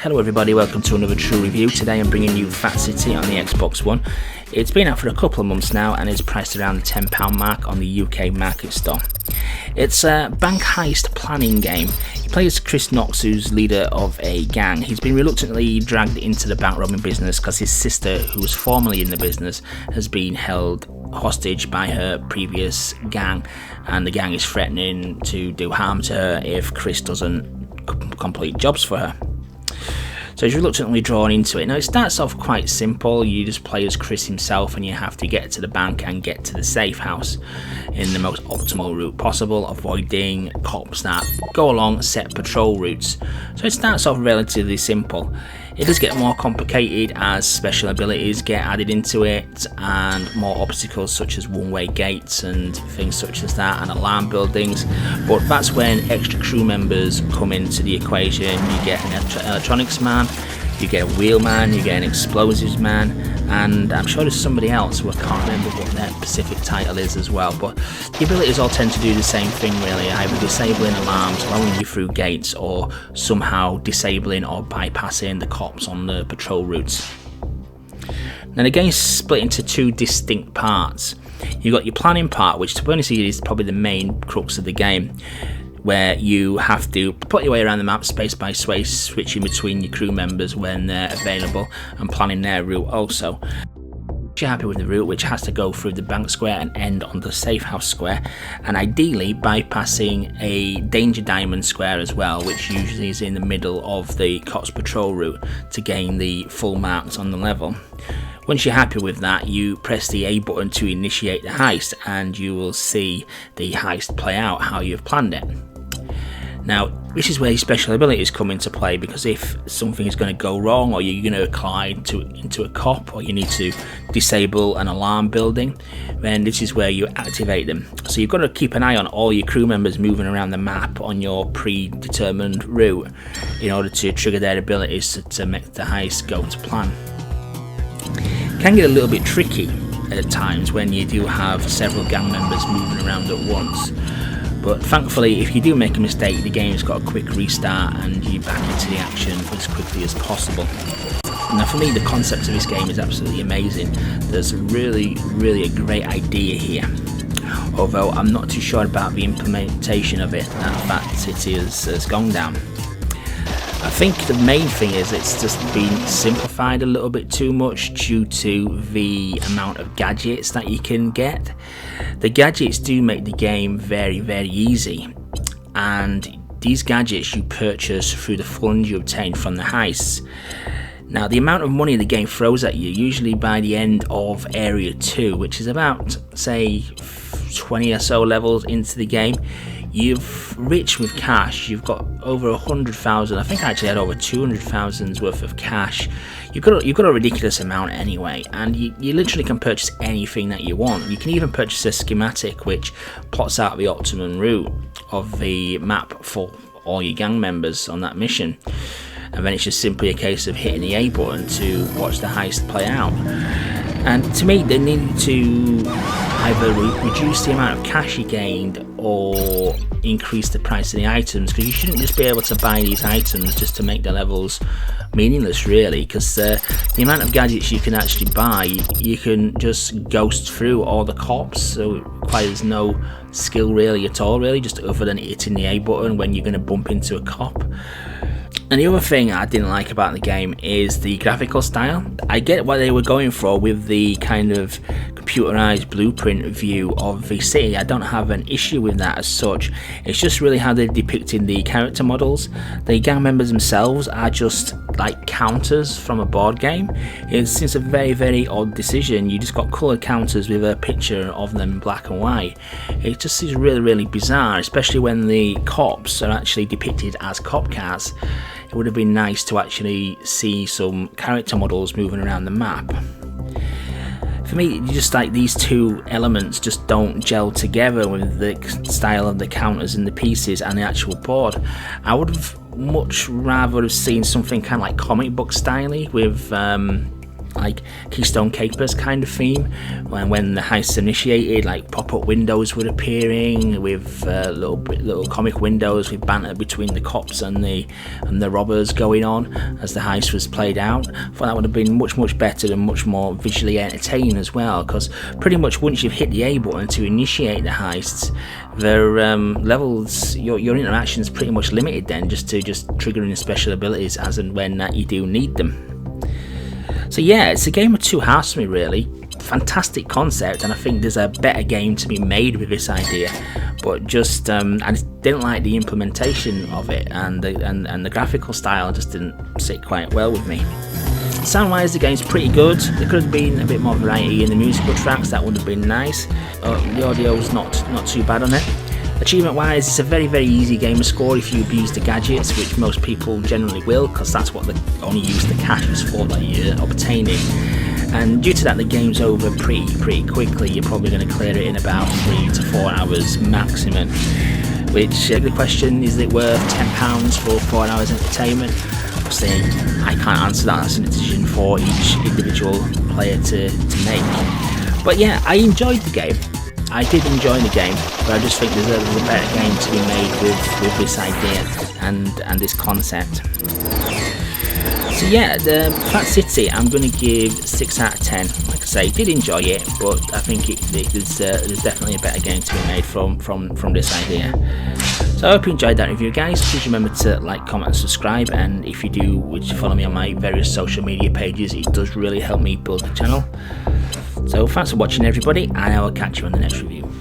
Hello everybody, welcome to another True Review. Today I'm bringing you Fat City on the Xbox One. It's been out for a couple of months now and is priced around the £10 mark on the UK market store. It's a bank heist planning game. You play as Knox, who's leader of a gang. He's been reluctantly dragged into the bank robbing business because his sister, who was formerly in the business, has been held hostage by her previous gang, and the gang is threatening to do harm to her if Chris doesn't complete jobs for her. So he's reluctantly drawn into it. Now it starts off quite simple. You just play as Chris himself and you have to get to the bank and get to the safe house in the most optimal route possible, avoiding cops that go along set patrol routes. So it starts off relatively simple. It does get more complicated as special abilities get added into it and more obstacles such as one-way gates and things such as that, and alarm buildings. But that's when extra crew members come into the equation. You get an electronics man, you get a wheelman, you get an explosives man, and I'm sure there's somebody else who I can't remember what their specific title is as well. But the abilities all tend to do the same thing really, either disabling alarms, allowing you through gates, or somehow disabling or bypassing the cops on the patrol routes. Now the game's split into two distinct parts. You've got your planning part, which to be honest is probably the main crux of the game, where you have to put your way around the map space by space, switching between your crew members when they're available and planning their route also. If you're happy with the route, which has to go through the bank square and end on the safe house square, and ideally bypassing a danger diamond square as well, which usually is in the middle of the cops patrol route to gain the full marks on the level. Once you're happy with that, you press the A button to initiate the heist and you will see the heist play out how you've planned it. Now, this is where your special abilities come into play, because if something is going to go wrong, or you're going to collide into a cop, or you need to disable an alarm building, then this is where you activate them. So you've got to keep an eye on all your crew members moving around the map on your predetermined route in order to trigger their abilities to make the heist go to plan. It can get a little bit tricky at times when you do have several gang members moving around at once. But thankfully, if you do make a mistake, the game's got a quick restart and you're back into the action as quickly as possible. Now for me, the concept of this game is absolutely amazing. There's really a great idea here, although I'm not too sure about the implementation of it that Fat City has gone down. I think the main thing is it's just been simplified a little bit too much due to the amount of gadgets that you can get. The gadgets do make the game very easy, and these gadgets you purchase through the funds you obtain from the heists. Now the amount of money the game throws at you, usually by the end of area 2, which is about say 20 or so levels into the game, you've rich with cash. You've got over 100,000. I think I actually had over 200,000 worth of cash. You've got a ridiculous amount anyway, and you literally can purchase anything that you want. You can even purchase a schematic which plots out the optimum route of the map for all your gang members on that mission, and then it's just simply a case of hitting the A button to watch the heist play out. And to me, they needed to either reduce the amount of cash you gained or increase the price of the items, because you shouldn't just be able to buy these items just to make the levels meaningless really, because the amount of gadgets you can actually buy, you can just ghost through all the cops, so it requires no skill really at all really, just other than hitting the A button when you're going to bump into a cop. And the other thing I didn't like about the game is the graphical style. I get what they were going for with the kind of computerized blueprint view of the city. I don't have an issue with that as such. It's just really how they're depicting the character models. The gang members themselves are just like counters from a board game. It's a very odd decision. You just got coloured counters with a picture of them in black and white. It just is really bizarre, especially when the cops are actually depicted as cop cars. It would have been nice to actually see some character models moving around the map. For me, just like these two elements just don't gel together with the style of the counters and the pieces and the actual board. I would have much rather have seen something kind of like comic book styly with like Keystone Capers kind of theme, when the heists initiated, like pop-up windows were appearing with little comic windows with banter between the cops and the robbers going on as the heist was played out. I thought that would have been much better and much more visually entertaining as well, because pretty much once you've hit the A button to initiate the heists, their levels, your interactions pretty much limited then just triggering the special abilities as and when you do need them. So yeah, it's a game of two halves for me really. Fantastic concept, and I think there's a better game to be made with this idea, but just I just didn't like the implementation of it, and the graphical style just didn't sit quite well with me. Sound wise, the game's pretty good. There could have been a bit more variety in the musical tracks, that would have been nice. The audio's not too bad on it. Achievement wise, it's a very easy game to score if you abuse the gadgets, which most people generally will, because that's what they only use the caches for that you're obtaining. And due to that, the game's over pretty quickly. You're probably going to clear it in about 3 to 4 hours maximum. Which, the question, is it worth £10 for 4 hours entertainment? Obviously, I can't answer that. That's a decision for each individual player to make. But yeah, I enjoyed the game. I did enjoy the game, but I just think there's a better game to be made with this idea and this concept. So yeah, the Fat City, I'm going to give 6 out of 10. Like I say, did enjoy it, but I think there's definitely a better game to be made from this idea. So I hope you enjoyed that review, guys. Please remember to like, comment and subscribe, and if you do, would you follow me on my various social media pages? It does really help me build the channel. So thanks for watching everybody, and I will catch you on the next review.